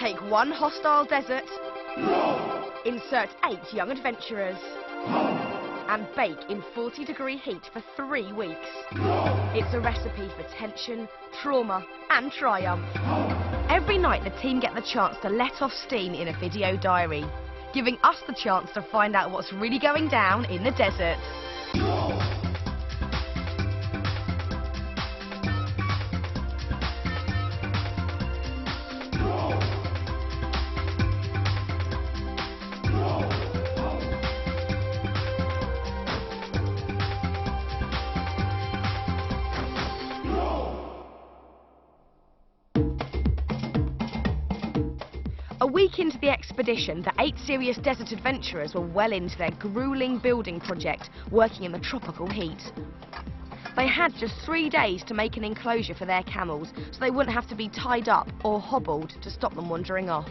Take one hostile desert, insert 8 young adventurers, and bake in 40-degree heat for 3 weeks. It's a recipe for tension, trauma, and triumph. Every night the team get the chance to let off steam in a video diary, giving us the chance to find out what's really going down in the desert. A week into the expedition, the 8 serious desert adventurers were well into their gruelling building project, working in the tropical heat. They had just 3 days to make an enclosure for their camels, so they wouldn't have to be tied up or hobbled to stop them wandering off.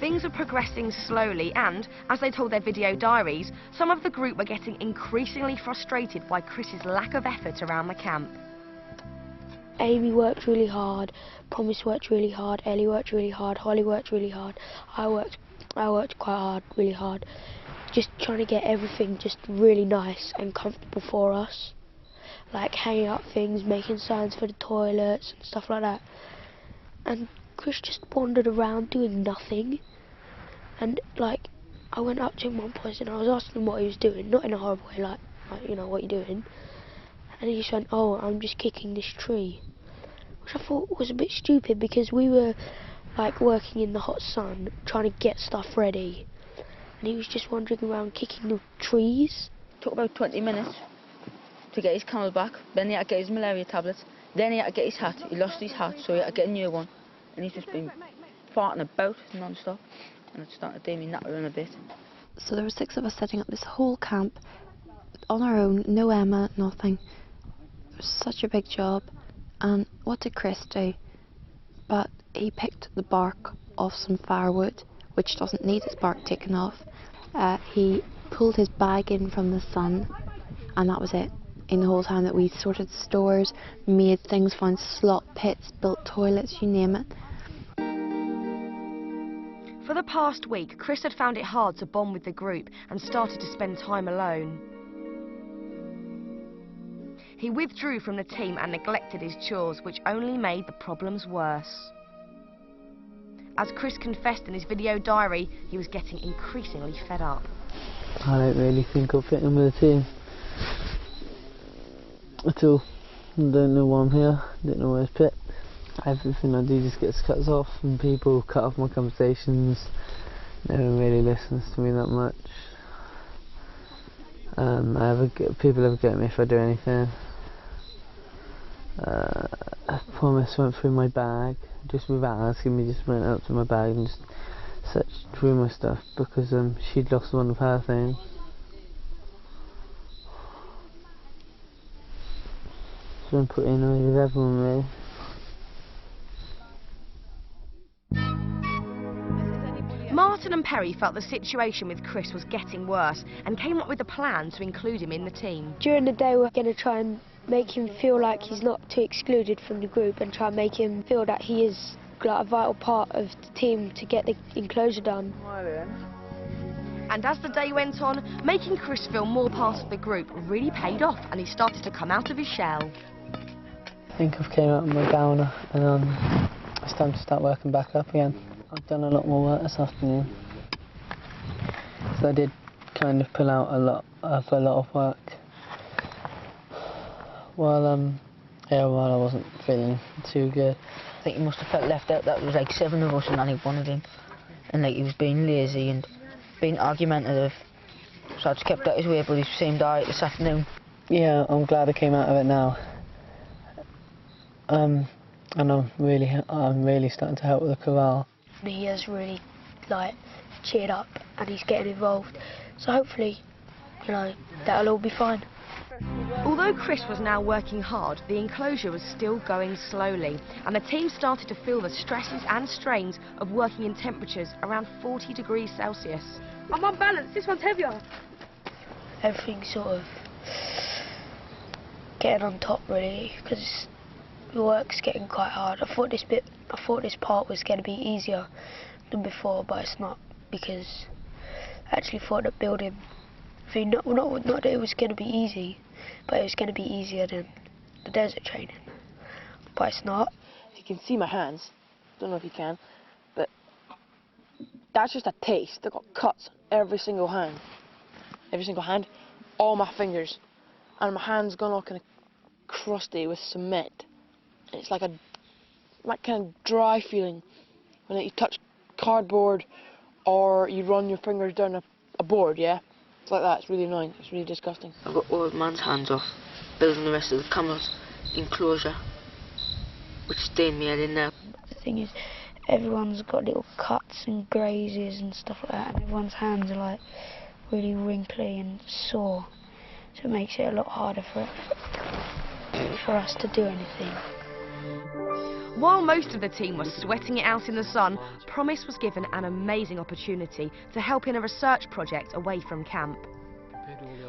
Things were progressing slowly and, as they told their video diaries, some of the group were getting increasingly frustrated by Chris's lack of effort around the camp. Amy worked really hard, Promise worked really hard, Ellie worked really hard, Holly worked really hard, I worked quite hard, really hard. Just trying to get everything just really nice and comfortable for us. Like hanging up things, making signs for the toilets and stuff like that. And Chris just wandered around doing nothing. And like, I went up to him one point and I was asking him what he was doing, not in a horrible way, like you know, what you doing? And he just went, oh, I'm just kicking this tree. Which I thought was a bit stupid because we were like working in the hot sun, trying to get stuff ready. And he was just wandering around kicking the trees. Took about 20 minutes to get his camel back. Then he had to get his malaria tablets. Then he had to get his hat. He lost his hat, so he had to get a new one. And he's just been farting about non-stop. And it's starting to do me nattering a bit. So there were 6 of us setting up this whole camp on our own, no Emma, nothing. It was such a big job. And what did Chris do? But he picked the bark off some firewood, which doesn't need its bark taken off. He pulled his bag in from the sun, and that was it. In the whole time that we sorted stores, made things, found slot pits, built toilets, you name it. For the past week, Chris had found it hard to bond with the group and started to spend time alone. He withdrew from the team and neglected his chores, which only made the problems worse. As Chris confessed in his video diary, he was getting increasingly fed up. I don't really think I'll fit in with the team at all. I don't know why I'm here, don't know where it's pit. Everything I do just gets cut off and people cut off my conversations. No one really listens to me that much. People ever get me if I do anything. Promise went through my bag, just without asking me, just went up to my bag and just searched through my stuff because she'd lost one of her things. So I'm putting on with everyone really. Martin and Perry felt the situation with Chris was getting worse and came up with a plan to include him in the team. During the day we're going to try and make him feel like he's not too excluded from the group and try and make him feel that he is like a vital part of the team to get the enclosure done. And as the day went on, making Chris feel more part of the group really paid off and he started to come out of his shell. I think I've came out of my downer and it's time to start working back up again. I've done a lot more work this afternoon. So I did kind of pull out a lot of work. While I wasn't feeling too good. I think he must have felt left out. That was like 7 of us and only one of him. And like he was being lazy and being argumentative. So I just kept out his way, but he seemed alright this afternoon. Yeah, I'm glad I came out of it now. And I'm really starting to help with the corral. He has really like cheered up and he's getting involved. So hopefully, you know, that'll all be fine. Although Chris was now working hard, the enclosure was still going slowly, and the team started to feel the stresses and strains of working in temperatures around 40 degrees Celsius. I'm unbalanced, this one's heavier. Everything's sort of getting on top really, because The work's getting quite hard. I thought this part was going to be easier than before, but it's not, because I actually thought that building, not that it was going to be easy, but it was going to be easier than the desert training. But it's not. You can see my hands. Don't know if you can, but that's just a taste. They've got cuts on every single hand. Every single hand, all my fingers, and my hands gone all kind of crusty with cement. It's like kind of dry feeling when you touch cardboard or you run your fingers down a board, yeah? It's like that. It's really annoying. It's really disgusting. I've got all of man's hands off building the rest of the camel's enclosure, which stained me, I didn't know. The thing is, everyone's got little cuts and grazes and stuff like that, and everyone's hands are like really wrinkly and sore, so it makes it a lot harder for us to do anything. While most of the team was sweating it out in the sun, Promise was given an amazing opportunity to help in a research project away from camp.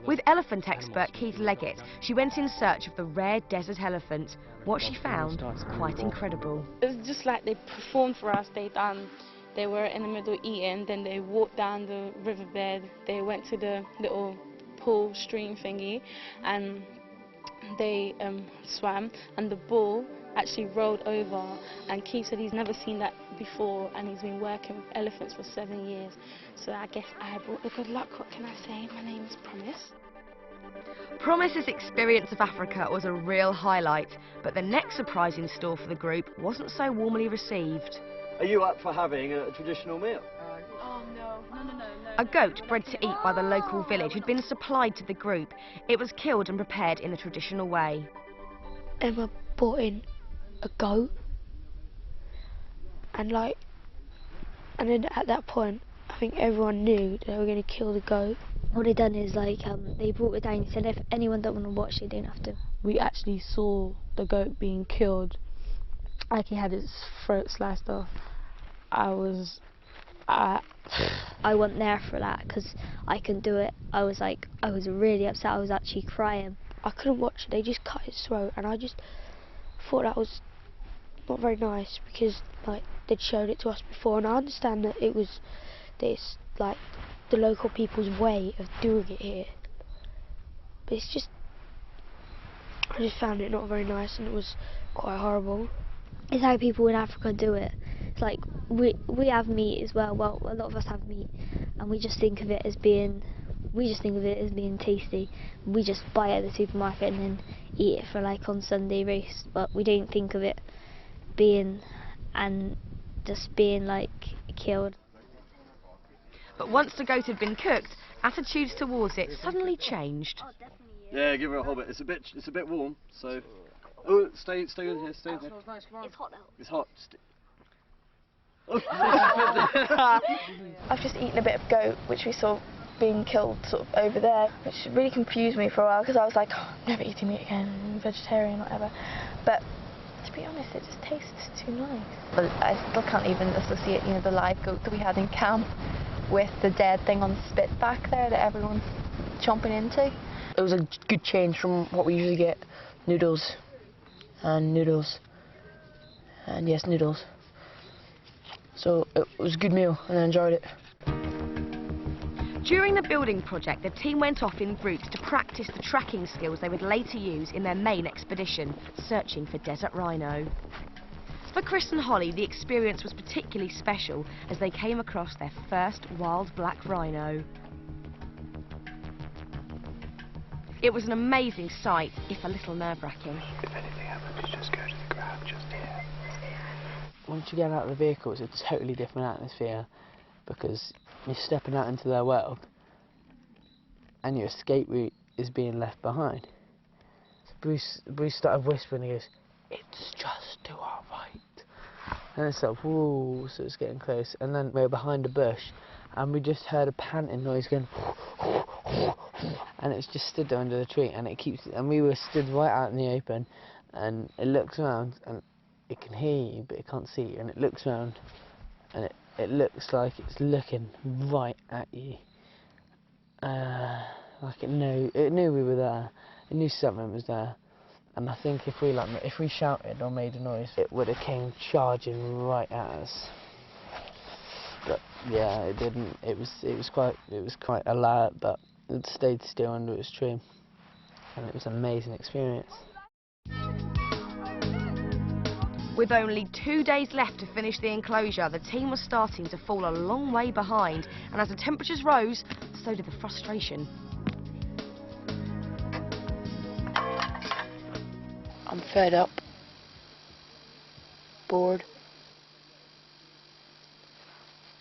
With elephant expert Keith Leggett, she went in search of the rare desert elephant. What she found was quite incredible. It was just like they performed for us. They were in the middle eating, then they walked down the riverbed, they went to the little pool stream thingy, and they swam, and the bull actually rolled over, and Keith said he's never seen that before, and he's been working with elephants for 7 years. So I guess I brought the good luck. What can I say? My name is Promise. Promise's experience of Africa was a real highlight, but the next surprise in store for the group wasn't so warmly received. Are you up for having a traditional meal? A goat bred to eat by the local village had been supplied to the group. It was killed and prepared in the traditional way. Emma brought in a goat, and then at that point I think everyone knew they were going to kill the goat. What they done is they brought it down and said if anyone don't want to watch it, they don't have to. We actually saw the goat being killed, like he had its throat sliced off. I wasn't there for that because I couldn't do it. I was really upset. I was actually crying. I couldn't watch it. They just cut his throat, and I just thought that was not very nice, because they'd showed it to us before, and I understand that it was this the local people's way of doing it here, but it's just, I just found it not very nice, and it was quite horrible. It's how people in Africa do it. It's like we have meat as well. Well, a lot of us have meat, and we just think of it as being tasty. We just buy it at the supermarket and then eat it for on Sunday roast. But we don't think of it being killed. But once the goat had been cooked, attitudes towards it suddenly changed. Yeah, give her a hobbit. It's a bit warm, so. Oh, stay in here, stay in here. It's hot though. It's hot. I've just eaten a bit of goat, which we saw being killed sort of over there, which really confused me for a while, because I was like, oh, I'm never eating meat again, I'm vegetarian, whatever. But to be honest, it just tastes too nice. But I still can't even associate, the live goat that we had in camp with the dead thing on the spit back there that everyone's chomping into. It was a good change from what we usually get. Noodles. And yes, noodles. So it was a good meal, and I enjoyed it. During the building project, the team went off in groups to practice the tracking skills they would later use in their main expedition, searching for desert rhino. For Chris and Holly, the experience was particularly special as they came across their first wild black rhino. It was an amazing sight, if a little nerve-wracking. If anything happens, just go to the ground just here. Once you get out of the vehicles, it's a totally different atmosphere, because you're stepping out into their world and your escape route is being left behind. So Bruce started whispering, he goes, "It's just to our right." And it's like, whoa, so it's getting close. And then we were behind a bush and we just heard a panting noise going, and it's just stood there under the tree, and we were stood right out in the open, and it looks around and it can hear you but it can't see you, and it looks around and it looks like it's looking right at you, like it knew we were there, it knew something was there, And I think if we shouted or made a noise, it would have came charging right at us. But yeah, it didn't. It was quite alert, but it stayed still under its tree, and it was an amazing experience. With only 2 days left to finish the enclosure, the team was starting to fall a long way behind, and as the temperatures rose, so did the frustration. I'm fed up, bored.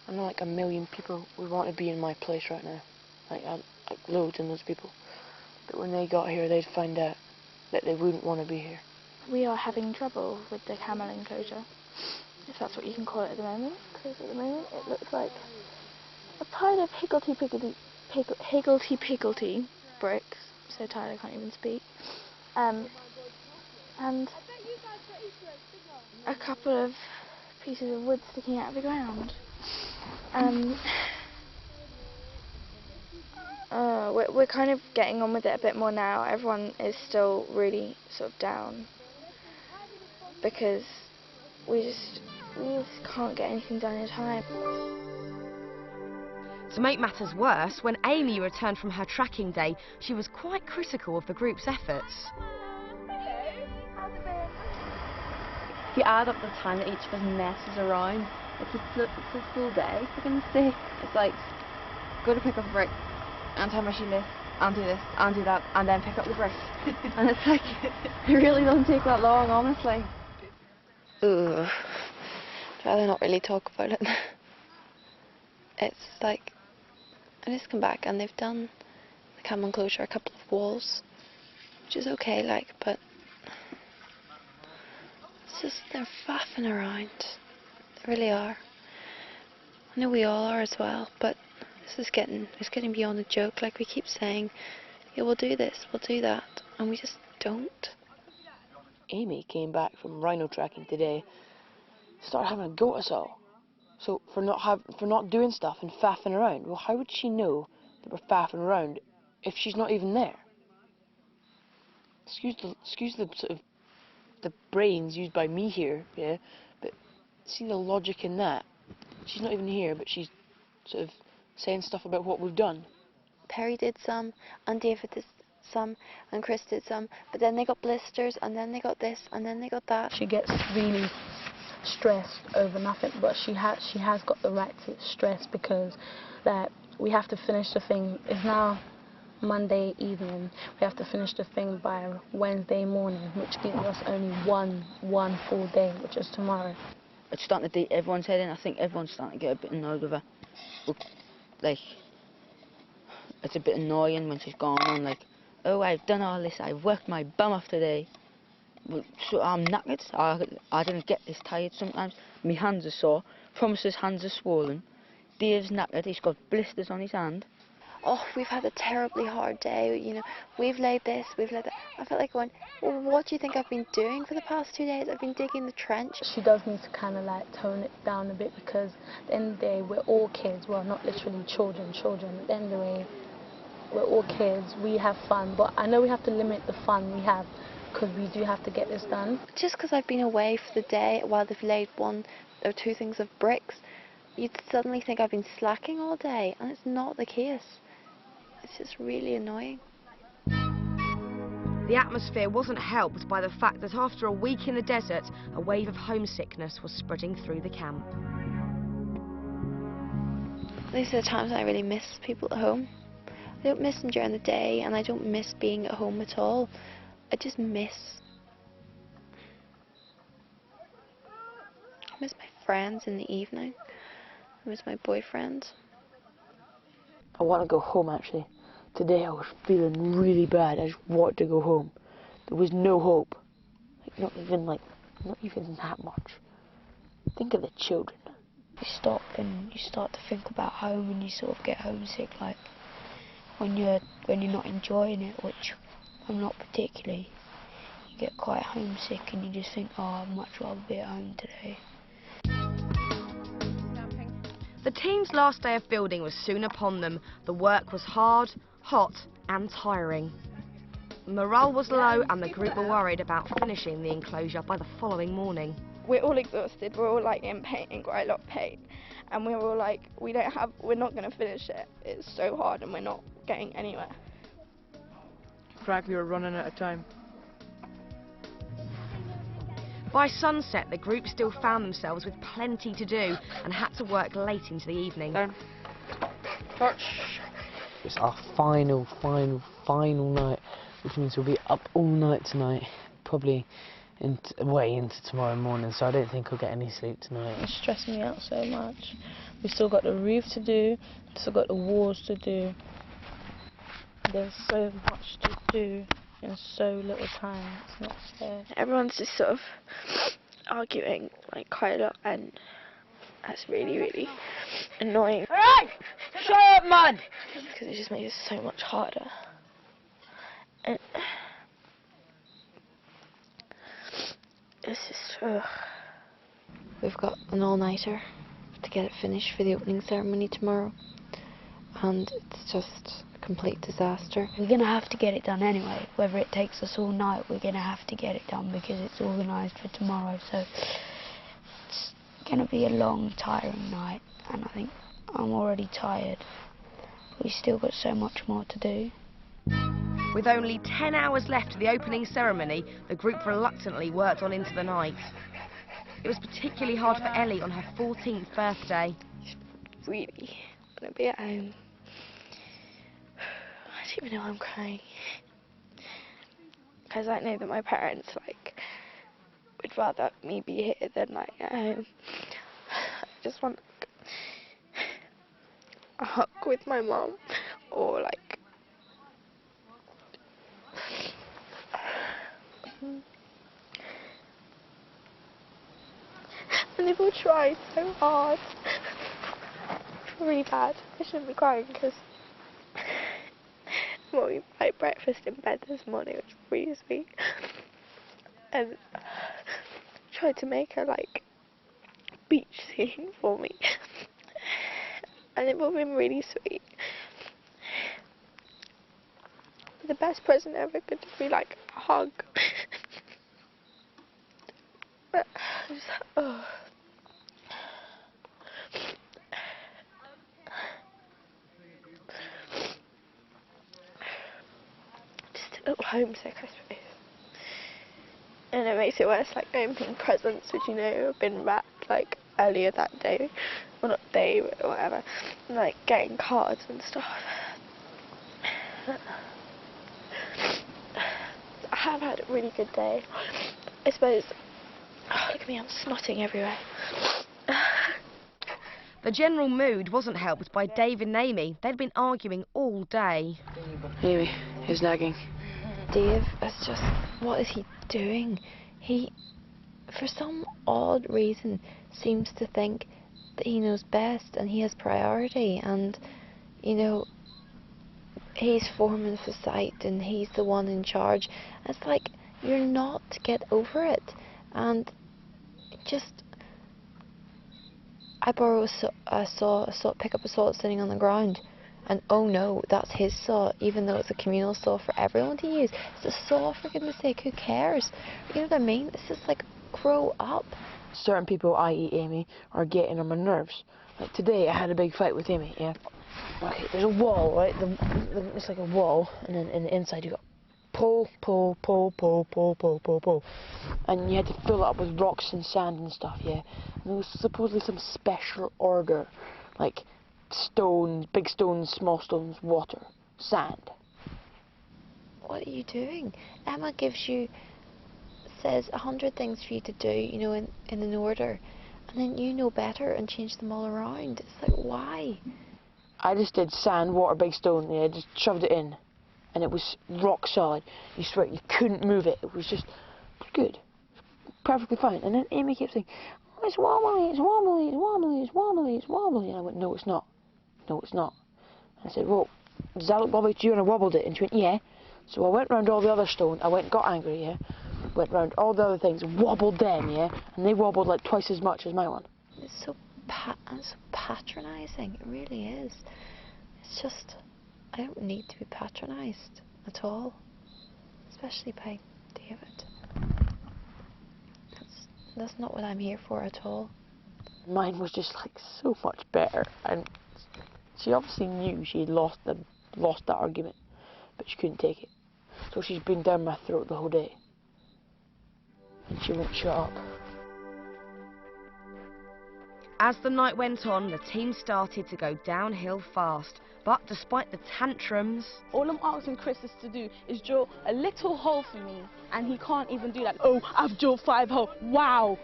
I know like a million people would want to be in my place right now, like loads and loads of people. But when they got here, they'd find out that they wouldn't want to be here. We are having trouble with the camel enclosure, if that's what you can call it at the moment, because at the moment it looks like a pile of higgledy-piggledy bricks. I'm so tired I can't even speak. And a couple of pieces of wood sticking out of the ground. We're kind of getting on with it a bit more now. Everyone is still really sort of down because we just can't get anything done in time. To make matters worse, when Amy returned from her tracking day, she was quite critical of the group's efforts. If you add up the time that each of us messes around, it's a full day, for goodness sake. It's like, go to pick up a brick, and tie my shoelace, and do this, and do that, and then pick up the brick. And it's like, it really doesn't take that long, honestly. Ugh. I'd rather not really talk about it. It's like, I just come back and they've done the camel enclosure, a couple of walls, which is okay, like, but it's just, they're faffing around. They really are. I know we all are as well, but it's getting beyond a joke. Like, we keep saying, yeah, we'll do this, we'll do that, and we just don't. Amy came back from rhino tracking today, started having a go at us all. So for not doing stuff and faffing around, well, how would she know that we're faffing around if she's not even there? Excuse the sort of the brains used by me here, yeah, but see the logic in that. She's not even here, but she's sort of saying stuff about what we've done. Perry did some, and David did some, and Chris did some, but then they got blisters, and then they got this, and then they got that. She gets really stressed over nothing, but she has got the right to stress because that we have to finish the thing. It's now Monday evening. We have to finish the thing by Wednesday morning, which gives us only one full day, which is tomorrow. It's starting to do everyone's head in. I think everyone's starting to get a bit annoyed with her. Like, it's a bit annoying when she's gone on like, oh, I've done all this, I've worked my bum off today. So I'm knackered. I didn't get this tired sometimes. My hands are sore. Promise's hands are swollen. Dave's knackered. He's got blisters on his hand. Oh, we've had a terribly hard day, you know, we've laid this, we've laid that. I felt like going, well, what do you think I've been doing for the past 2 days? I've been digging the trench. She does need to kind of like tone it down a bit because at the end of the day, we're all kids. Well, not literally children. At the end of the day, we're all kids. We have fun, but I know we have to limit the fun we have because we do have to get this done. Just because I've been away for the day while they've laid 1 or 2 things of bricks, you'd suddenly think I've been slacking all day, and it's not the case. It's just really annoying. The atmosphere wasn't helped by the fact that after a week in the desert, a wave of homesickness was spreading through the camp. These are the times I really miss people at home. I don't miss them during the day, and I don't miss being at home at all. I just miss my friends in the evening. I miss my boyfriend. I want to go home, actually. Today I was feeling really bad. I just wanted to go home. There was no hope. Not even that much. Think of the children. You stop and you start to think about home and you sort of get homesick, like when you're not enjoying it, which I'm not particularly. You get quite homesick and you just think, oh, I'd much rather be at home today. The team's last day of building was soon upon them. The work was hard, hot and tiring. Morale was low and the group were worried about finishing the enclosure by the following morning. We're all exhausted, we're all like in pain, in quite a lot of pain, and we're all like, we're not going to finish it. It's so hard and we're not getting anywhere. Frankly, we're running out of time. By sunset, the group still found themselves with plenty to do and had to work late into the evening. Touch. It's our final night, which means we'll be up all night tonight, probably way into tomorrow morning, so I don't think we'll get any sleep tonight. It's stressing me out so much. We've still got the roof to do, we've still got the walls to do. There's so much to do in so little time, it's not fair. Everyone's just sort of arguing like quite a lot, and that's really, really annoying. Alright! Shut up, man! Because it just makes it so much harder. And it's just, We've got an all-nighter to get it finished for the opening ceremony tomorrow, and it's just a complete disaster. We're going to have to get it done anyway. Whether it takes us all night, we're going to have to get it done because it's organised for tomorrow. So it's going to be a long, tiring night, and I think I'm already tired. We've still got so much more to do. With only 10 hours left to the opening ceremony, the group reluctantly worked on into the night. It was particularly hard for Ellie on her 14th birthday. really want to be at home. I don't even know why I'm crying. Because I know that my parents, like, would rather me be here than, like, at home. I just want, like, a hug with my mum, or, like, and they've all tried so hard. Really bad. I shouldn't be crying because well, we had breakfast in bed this morning, which was really sweet. And tried to make a like beach scene for me. And it would have been really sweet. The best present ever could be like a hug. But I just, oh. Just a little homesick, I suppose. And it makes it worse, like opening presents, which you know have been wrapped like earlier that day, well not day, but whatever, and, like getting cards and stuff. I have had a really good day, I suppose. Oh, look at me, I'm snotting everywhere. The general mood wasn't helped by Dave and Amy. They'd been arguing all day. Amy, he's nagging. Dave is just, what is he doing? He, for some odd reason, seems to think that he knows best and he has priority, and, you know, he's foreman for site and he's the one in charge. It's like, you're not, get over it. And just, I borrow a saw, pick up a saw that's sitting on the ground, and oh no, that's his saw, even though it's a communal saw for everyone to use. It's a saw, for goodness sake, who cares? You know what I mean? It's just like, grow up. Certain people, i.e. Amy, are getting on my nerves. Like today, I had a big fight with Amy, yeah? Okay, there's a wall, right? It's like a wall, and then in the inside you got pull, pull, pull, pull, pull, pull, pull, pull. And you had to fill it up with rocks and sand and stuff, yeah? And there was supposedly some special order, like stones, big stones, small stones, water, sand. What are you doing? Emma gives you, says 100 things for you to do, you know, in an order, and then you know better and change them all around. It's like, why? I just did sand, water, big stone, yeah, just shoved it in. And it was rock solid. You swear, you couldn't move it. It was just good. Perfectly fine. And then Amy kept saying, oh, it's wobbly, it's wobbly, it's wobbly, it's wobbly, it's wobbly. And I went, no, it's not. No, it's not. And I said, well, does that look wobbly to you? And I wobbled it. And she went, yeah. So I went round all the other stones. I went and got angry, yeah. Went round all the other things, wobbled them, yeah. And they wobbled like twice as much as my one. It's so patronising. It really is. It's just, I don't need to be patronised at all. especially by David. That's not what I'm here for at all. Mine was just like so much better, and she obviously knew she had lost that argument, but she couldn't take it. So she's been down my throat the whole day, and she won't shut up. As the night went on, the team started to go downhill fast. But despite the tantrums, All I'm asking Chris is to do is draw a little hole for me, and he can't even do that. Oh, I've drawn 5 holes. Wow.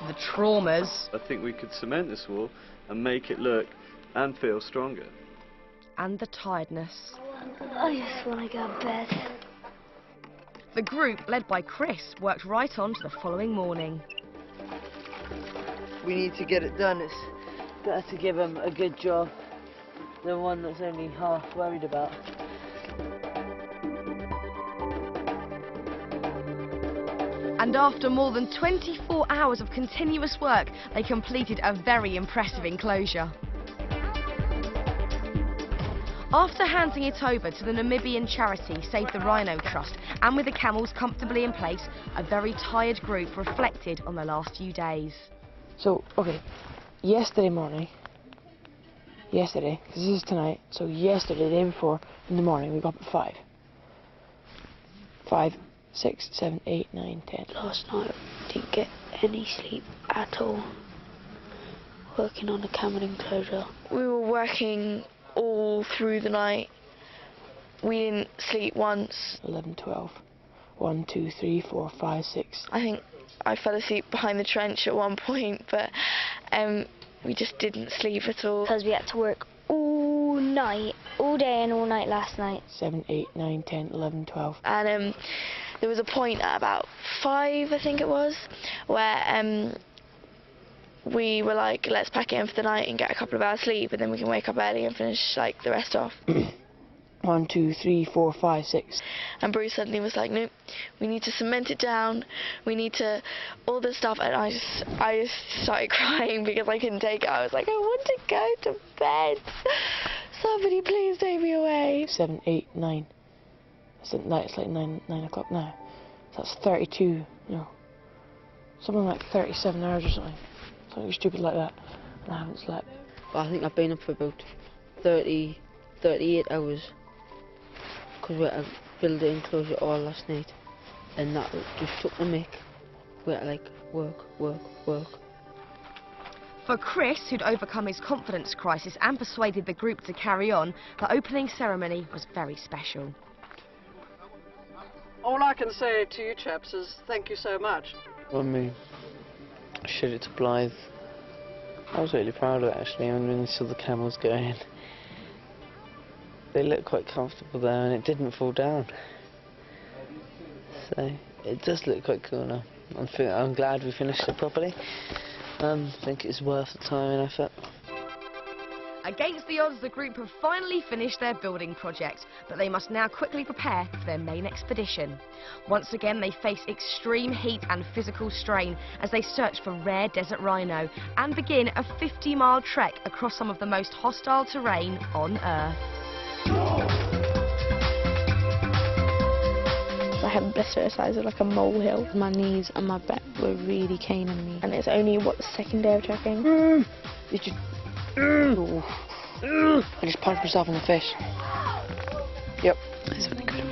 the traumas, I think we could cement this wall and make it look and feel stronger. and the tiredness, I just want to go to bed. the group, led by Chris, worked right on to the following morning. We need to get it done. It's better to give him a good job than one that's only half worried about. And after more than 24 hours of continuous work, they completed a very impressive enclosure. After handing it over to the Namibian charity Save the Rhino Trust, and with the camels comfortably in place, a very tired group reflected on the last few days. So, okay, yesterday, because this is tonight, so yesterday, the day before, in the morning, we got up at 5. 5, 6, 7, 8, 9, 10. Last night, didn't get any sleep at all. Working on the camel enclosure. We were working all through the night. We didn't sleep once. 11, 12. 1, 2, 3, 4, 5, 6. I think I fell asleep behind the trench at one point, but we just didn't sleep at all. Because we had to work all night, all day and all night last night. 7, 8, 9, 10, 11, 12. And there was a point at about 5, I think it was, where we were like, let's pack it in for the night and get a couple of hours sleep, and then we can wake up early and finish like the rest off. 1, 2, 3, 4, 5, 6. And Bruce suddenly was like, no, we need to cement it down, we need to, all this stuff, and I just started crying because I couldn't take it. I was like, I want to go to bed. Somebody please take me away. 7, 8, 9. It's like 9 o'clock now. So that's 32, no. Something like 37 hours or something. Something stupid like that. And I haven't slept. I think I've been up for about 38 hours. Because we had to build the enclosure all last night. And that just took the mick. We had to like work. For Chris, who'd overcome his confidence crisis and persuaded the group to carry on, the opening ceremony was very special. All I can say to you chaps is thank you so much. When we showed it to Blythe, I was really proud of it actually, and when we saw the camels go in, they looked quite comfortable there and it didn't fall down. So it does look quite cool now. I'm glad we finished it properly. I think it's worth the time and effort. Against the odds, the group have finally finished their building project, but they must now quickly prepare for their main expedition. Once again, they face extreme heat and physical strain as they search for rare desert rhino and begin a 50-mile trek across some of the most hostile terrain on Earth. I had a blister the size of like a molehill. My knees and my back were really caning me. And it's only, what, the second day of trekking? I just punched myself in the face. Yep. That's really good.